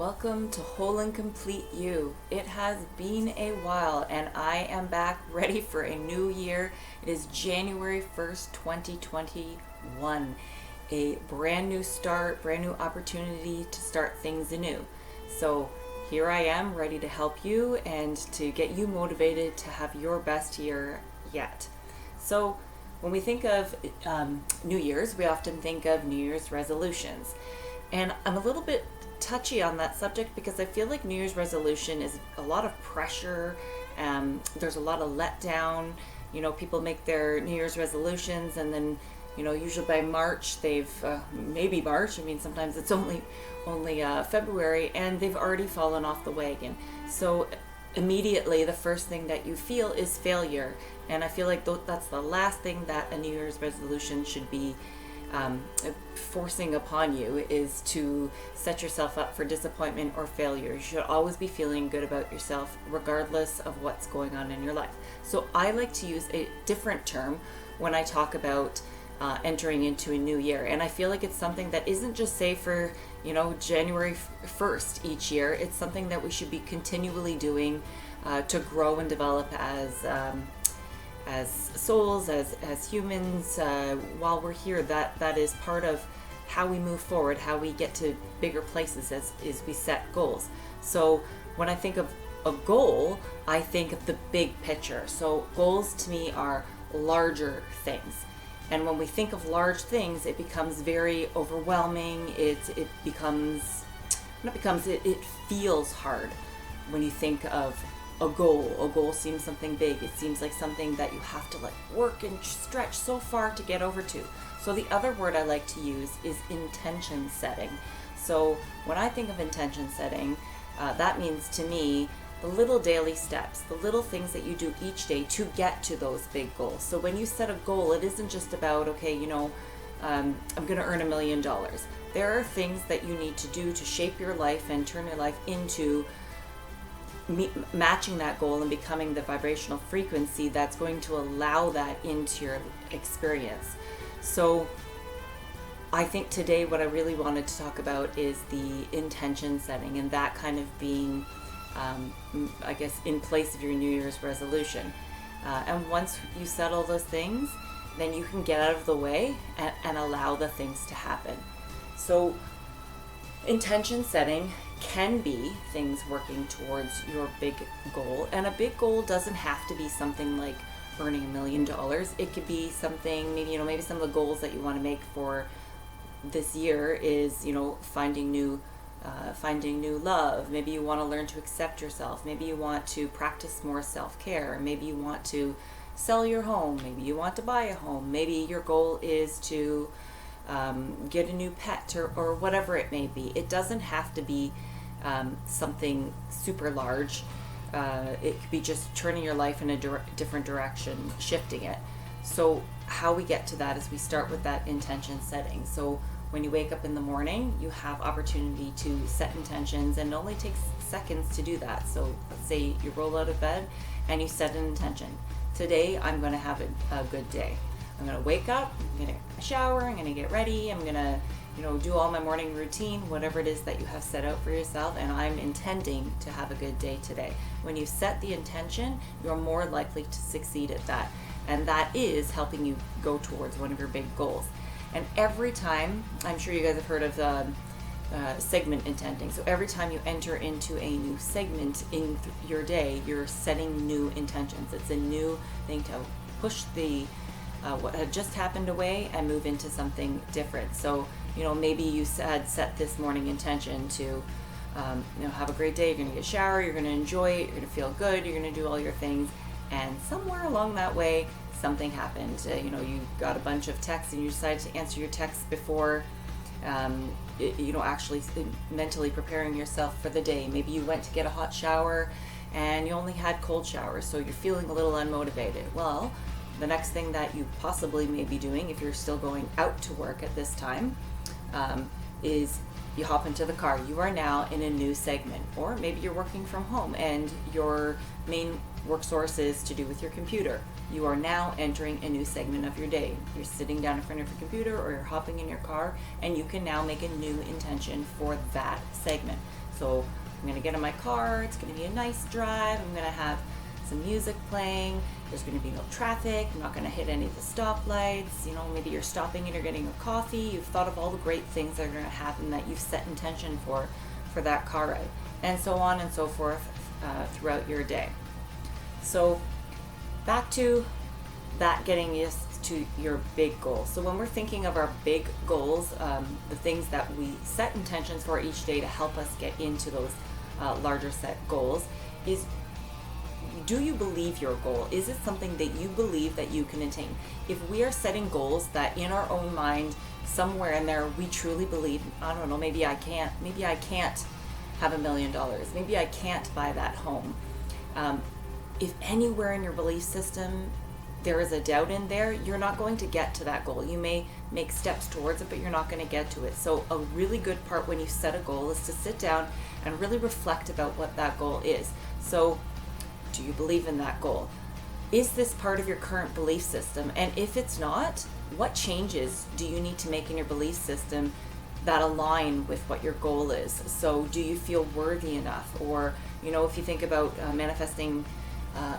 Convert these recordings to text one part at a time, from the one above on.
Welcome to Whole and Complete You. It has been a while and I am back ready for a new year. It is January 1st, 2021. A brand new start, brand new opportunity to start things anew. So here I am ready to help you and to get you motivated to have your best year yet. So when we think of New Year's, we often think of New Year's resolutions. And I'm a little bit touchy on that subject because I feel like New Year's resolution is a lot of pressure. There's a lot of letdown. People make their New Year's resolutions and then, usually by March, maybe March. I mean, sometimes it's only February and they've already fallen off the wagon. So immediately the first thing that you feel is failure. And I feel like that's the last thing that a New Year's resolution should be forcing upon you, is to set yourself up for disappointment or failure. You should always be feeling good about yourself regardless of what's going on in your life. So I like to use a different term when I talk about entering into a new year, and I feel like it's something that isn't just say for January 1st each year. It's something that we should be continually doing to grow and develop as souls, as humans, while we're here. That is part of how we move forward, how we get to bigger places as we set goals. So when I think of a goal, I think of the big picture. So goals to me are larger things. And when we think of large things, it becomes very overwhelming. It feels hard when you think of a goal. A goal seems something big. It seems like something that you have to work and stretch so far to get over to. So the other word I like to use is intention setting. So when I think of intention setting, that means to me the little daily steps, the little things that you do each day to get to those big goals. So when you set a goal, it isn't just about, I'm going to earn $1 million. There are things that you need to do to shape your life and turn your life into matching that goal and becoming the vibrational frequency that's going to allow that into your experience. So I think today what I really wanted to talk about is the intention setting, and that kind of being in place of your New Year's resolution. And once you set all those things, then you can get out of the way and allow the things to happen. So intention setting can be things working towards your big goal. And a big goal doesn't have to be something like earning $1 million. It could be something, maybe some of the goals that you want to make for this year is, finding new love. Maybe you want to learn to accept yourself. Maybe you want to practice more self-care. Maybe you want to sell your home. Maybe you want to buy a home. Maybe your goal is to get a new pet or whatever it may be. It doesn't have to be something super large. It could be just turning your life in a different direction, shifting it. So how we get to that is we start with that intention setting. So when you wake up in the morning, you have opportunity to set intentions, and it only takes seconds to do that. So let's say you roll out of bed and you set an intention. Today, I'm going to have a good day. I'm going to wake up, I'm going to get a shower, I'm going to get ready, I'm going to, do all my morning routine, whatever it is that you have set out for yourself, and I'm intending to have a good day today. When you set the intention, you're more likely to succeed at that. And that is helping you go towards one of your big goals. And every time, I'm sure you guys have heard of segment intending. So every time you enter into a new segment in your day, you're setting new intentions. It's a new thing to push the what had just happened away and move into something different. So, maybe you had set this morning intention to, have a great day. You're going to get a shower, you're going to enjoy it, you're going to feel good, you're going to do all your things. And somewhere along that way, something happened. You got a bunch of texts and you decided to answer your texts before, actually mentally preparing yourself for the day. Maybe you went to get a hot shower and you only had cold showers, so you're feeling a little unmotivated. Well, the next thing that you possibly may be doing, if you're still going out to work at this time, is you hop into the car. You are now in a new segment. Or maybe you're working from home and your main work source is to do with your computer. You are now entering a new segment of your day. You're sitting down in front of your computer or you're hopping in your car, and you can now make a new intention for that segment. So I'm going to get in my car. It's going to be a nice drive. I'm going to have some music playing. There's going to be no traffic. I'm not going to hit any of the stoplights. Maybe you're stopping and you're getting a coffee. You've thought of all the great things that are going to happen that you've set intention for that car ride, and so on and so forth throughout your day. So back to that, getting used to your big goals. So when we're thinking of our big goals, the things that we set intentions for each day to help us get into those larger set goals is, do you believe your goal? Is it something that you believe that you can attain? If we are setting goals that in our own mind, somewhere in there, we truly believe, I don't know, maybe I can't have $1 million. Maybe I can't buy that home. If anywhere in your belief system there is a doubt in there, you're not going to get to that goal. You may make steps towards it, but you're not going to get to it. So a really good part when you set a goal is to sit down and really reflect about what that goal is. So do you believe in that goal? Is this part of your current belief system? And if it's not, what changes do you need to make in your belief system that align with what your goal is? So do you feel worthy enough? Or, if you think about manifesting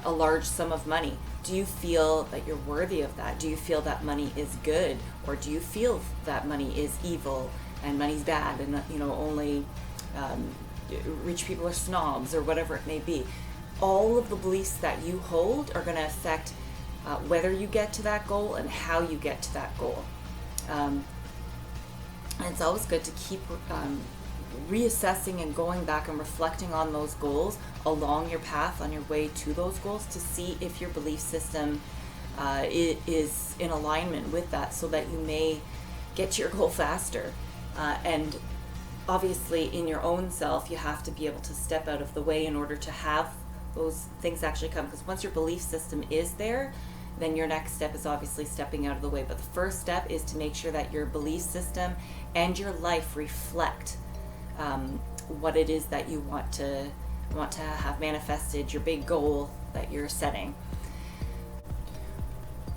a large sum of money, do you feel that you're worthy of that? Do you feel that money is good? Or do you feel that money is evil and money's bad and, only rich people are snobs, or whatever it may be? All of the beliefs that you hold are going to affect whether you get to that goal and how you get to that goal. And it's always good to keep reassessing and going back and reflecting on those goals along your path on your way to those goals, to see if your belief system is in alignment with that, so that you may get to your goal faster. And obviously in your own self, you have to be able to step out of the way in order to have those things actually come, because once your belief system is there, then your next step is obviously stepping out of the way. But the first step is to make sure that your belief system and your life reflect what it is that you want to have manifested, your big goal that you're setting.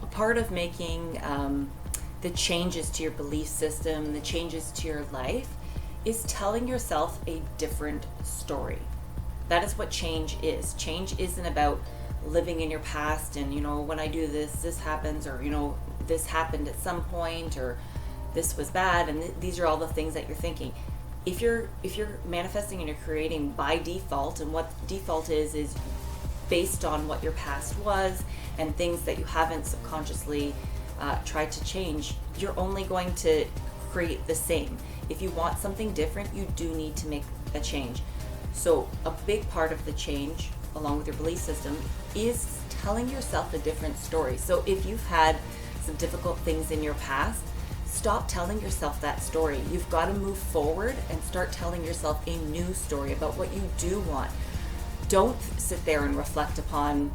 A part of making the changes to your belief system, the changes to your life, is telling yourself a different story. That is what change is. Change isn't about living in your past and, when I do this, this happens, or, this happened at some point, or this was bad, and these are all the things that you're thinking. If you're manifesting and you're creating by default, and what default is based on what your past was and things that you haven't subconsciously tried to change, you're only going to create the same. If you want something different, you do need to make a change. So a big part of the change, along with your belief system, is telling yourself a different story. So if you've had some difficult things in your past, stop telling yourself that story. You've got to move forward and start telling yourself a new story about what you do want. Don't sit there and reflect upon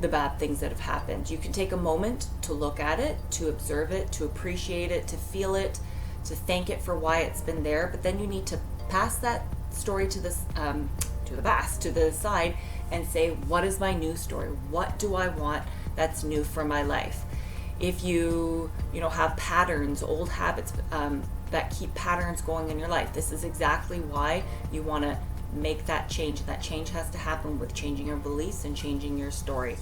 the bad things that have happened. You can take a moment to look at it, to observe it, to appreciate it, to feel it, to thank it for why it's been there. But then you need to pass that story to the past, to the side, and say, what is my new story? What do I want that's new for my life? If you have patterns, old habits that keep patterns going in your life, this is exactly why you want to make that change. That change has to happen with changing your beliefs and changing your story.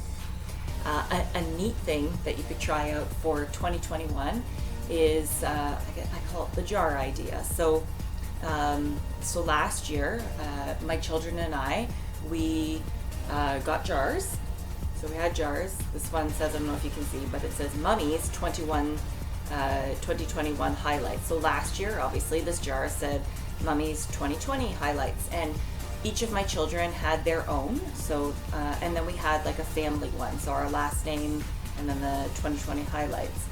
A neat thing that you could try out for 2021 is I call it the jar idea. So last year, my children and I, we got jars. So we had jars. This one says, I don't know if you can see, but it says Mummy's 2021 highlights. So last year, obviously, this jar said Mummy's 2020 highlights. And each of my children had their own. So, and then we had like a family one. So our last name and then the 2020 highlights.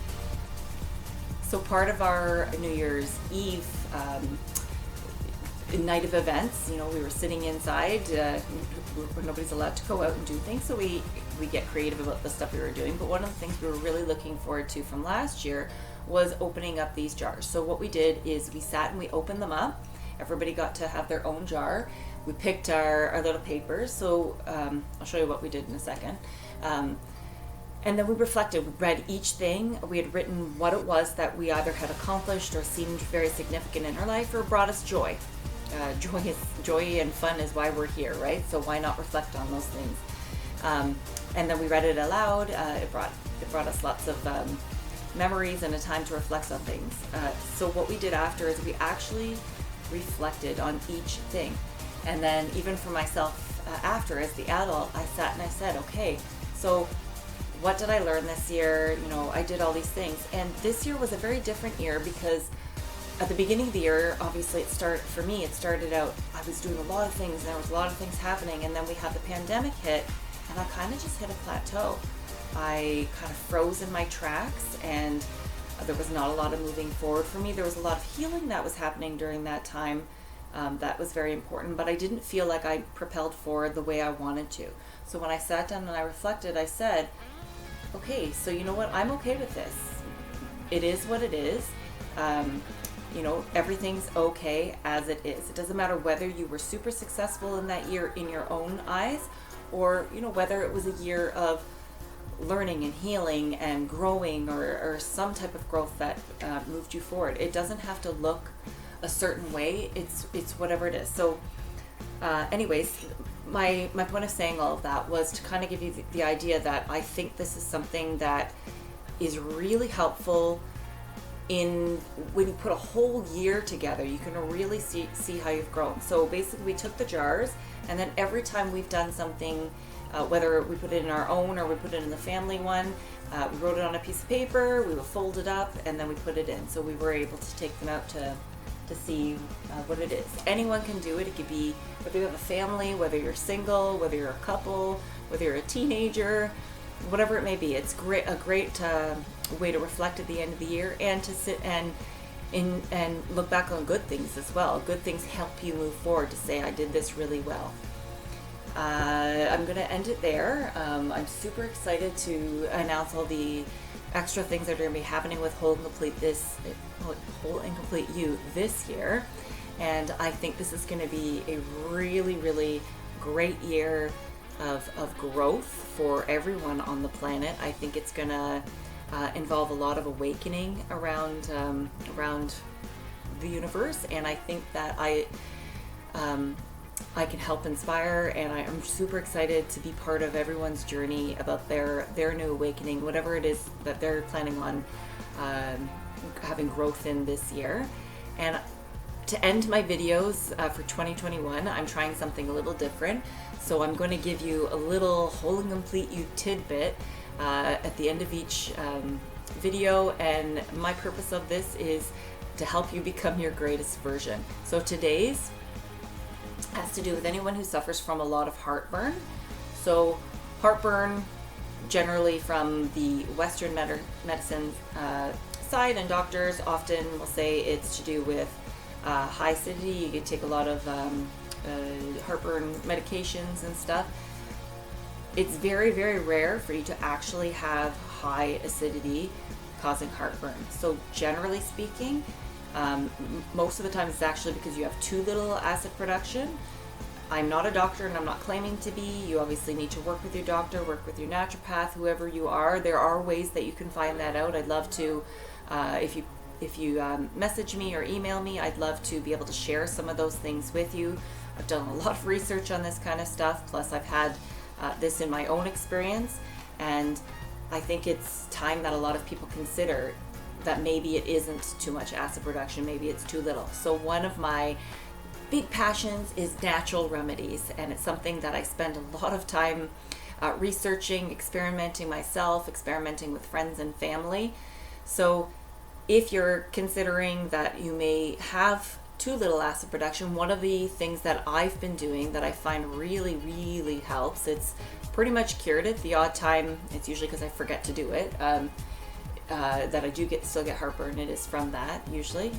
So part of our New Year's Eve night of events, we were sitting inside where nobody's allowed to go out and do things, so we get creative about the stuff we were doing. But one of the things we were really looking forward to from last year was opening up these jars. So what we did is we sat and we opened them up. Everybody got to have their own jar. We picked our little papers. So I'll show you what we did in a second. And then we reflected, we read each thing. We had written what it was that we either had accomplished or seemed very significant in our life or brought us joy. joy and fun is why we're here, right? So why not reflect on those things? And then we read it aloud. It brought us lots of memories and a time to reflect on things. So what we did after is we actually reflected on each thing. And then even for myself after, as the adult, I sat and I said, okay, so what did I learn this year? I did all these things. And this year was a very different year because at the beginning of the year, obviously it started out, I was doing a lot of things, and there was a lot of things happening, and then we had the pandemic hit, and I kind of just hit a plateau. I kind of froze in my tracks, and there was not a lot of moving forward for me. There was a lot of healing that was happening during that time. That was very important, but I didn't feel like I propelled forward the way I wanted to. So when I sat down and I reflected, I said, okay, so you know what? I'm okay with this. It is what it is. Everything's okay as it is. It doesn't matter whether you were super successful in that year in your own eyes, or whether it was a year of learning and healing and growing, or some type of growth that moved you forward. It doesn't have to look a certain way. It's whatever it is. So anyways, my point of saying all of that was to kind of give you the idea that I think this is something that is really helpful when you put a whole year together. You can really see how you've grown. So basically we took the jars, and then every time we've done something, whether we put it in our own or we put it in the family one, we wrote it on a piece of paper, we would fold it up, and then we put it in. So we were able to take them out to see what it is. Anyone can do it. It could be whether you have a family, whether you're single, whether you're a couple, whether you're a teenager, whatever it may be. It's a great way to reflect at the end of the year, and to sit and look back on good things as well. Good things help you move forward, to say, I did this really well. I'm going to end it there. I'm super excited to announce all the extra things that are going to be happening with Whole and Complete You this year. And I think this is going to be a really, really great year of growth for everyone on the planet. I think it's going to involve a lot of awakening around the universe, and I think that I can help inspire, and I'm super excited to be part of everyone's journey about their new awakening, whatever it is that they're planning on having growth in this year. And to end my videos for 2021, I'm trying something a little different. So I'm going to give you a little Whole and Complete You tidbit at the end of each video, and my purpose of this is to help you become your greatest version. So today's has to do with anyone who suffers from a lot of heartburn. So heartburn, generally from the Western medicine side, and doctors often will say it's to do with high acidity. You could take a lot of heartburn medications and stuff. It's very, very rare for you to actually have high acidity causing heartburn. So generally speaking, most of the time it's actually because you have too little acid production. I'm not a doctor, and I'm not claiming to be. You obviously need to work with your doctor, work with your naturopath, whoever you are. There are ways that you can find that out. I'd love to, if you message me or email me, I'd love to be able to share some of those things with you. I've done a lot of research on this kind of stuff, plus I've had this in my own experience, and I think it's time that a lot of people consider that maybe it isn't too much acid production, maybe it's too little. So one of my big passions is natural remedies, and it's something that I spend a lot of time researching, experimenting myself, experimenting with friends and family. So if you're considering that you may have too little acid production, one of the things that I've been doing that I find really, really helps, it's pretty much cured it. The odd time, it's usually because I forget to do it, that I do still get heartburn. It is from that usually,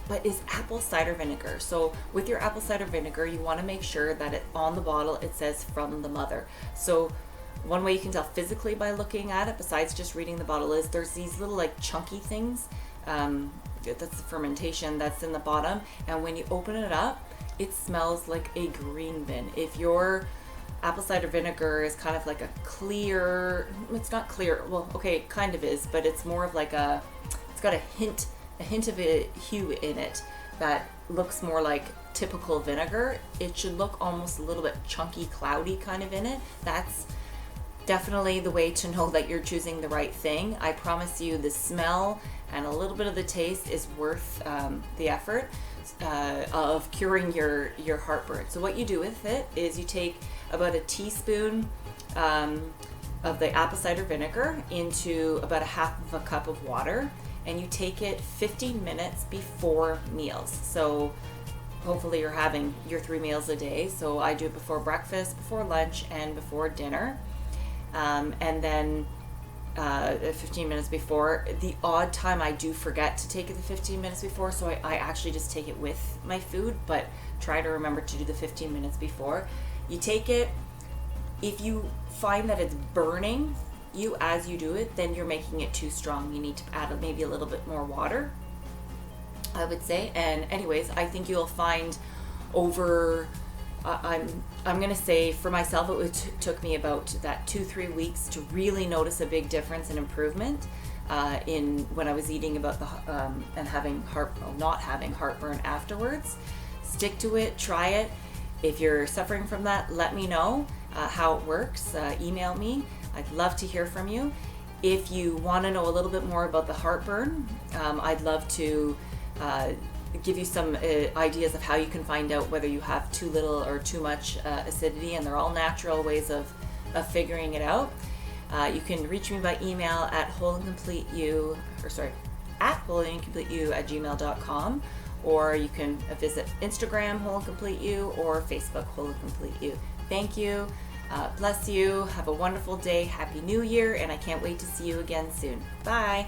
but is apple cider vinegar. So with your apple cider vinegar, you want to make sure that on the bottle it says from the mother. So one way you can tell physically by looking at it, besides just reading the bottle, is there's these little like chunky things. That's the fermentation that's in the bottom, and when you open it up, it smells like a green bean. If your apple cider vinegar is kind of like a clear, it's not clear, well, okay, it kind of is, but it's more of like it's got a hint of a hue in it. that looks more like typical vinegar. It should look almost a little bit chunky, cloudy kind of in it. That's definitely the way to know that you're choosing the right thing. I promise you the smell and a little bit of the taste is worth the effort of curing your heartburn. So what you do with it is you take about a teaspoon of the apple cider vinegar into about a half of a cup of water, and you take it 15 minutes before meals. So hopefully you're having your 3 meals a day. So I do it before breakfast, before lunch, and before dinner. And then 15 minutes before. The odd time I do forget to take it the 15 minutes before, so I actually just take it with my food, but try to remember to do the 15 minutes before. You take it. If you find that it's burning you as you do it, then you're making it too strong. You need to add maybe a little bit more water, I would say. And anyways, I think you'll find over I'm gonna say for myself it took me about that 2-3 weeks to really notice a big difference and improvement in when I was eating about the and having not having heartburn afterwards. Stick to it, try it. If you're suffering from that, let me know how it works. Email me. I'd love to hear from you. If you want to know a little bit more about the heartburn, I'd love to give you some ideas of how you can find out whether you have too little or too much acidity, and they're all natural ways of figuring it out. You can reach me by email at wholeandcompleteyou@wholeandcompleteyou@gmail.com, or you can visit Instagram Whole and Complete You or Facebook Whole and Complete You. Thank you. Bless you. Have a wonderful day. Happy New Year, and I can't wait to see you again soon. Bye.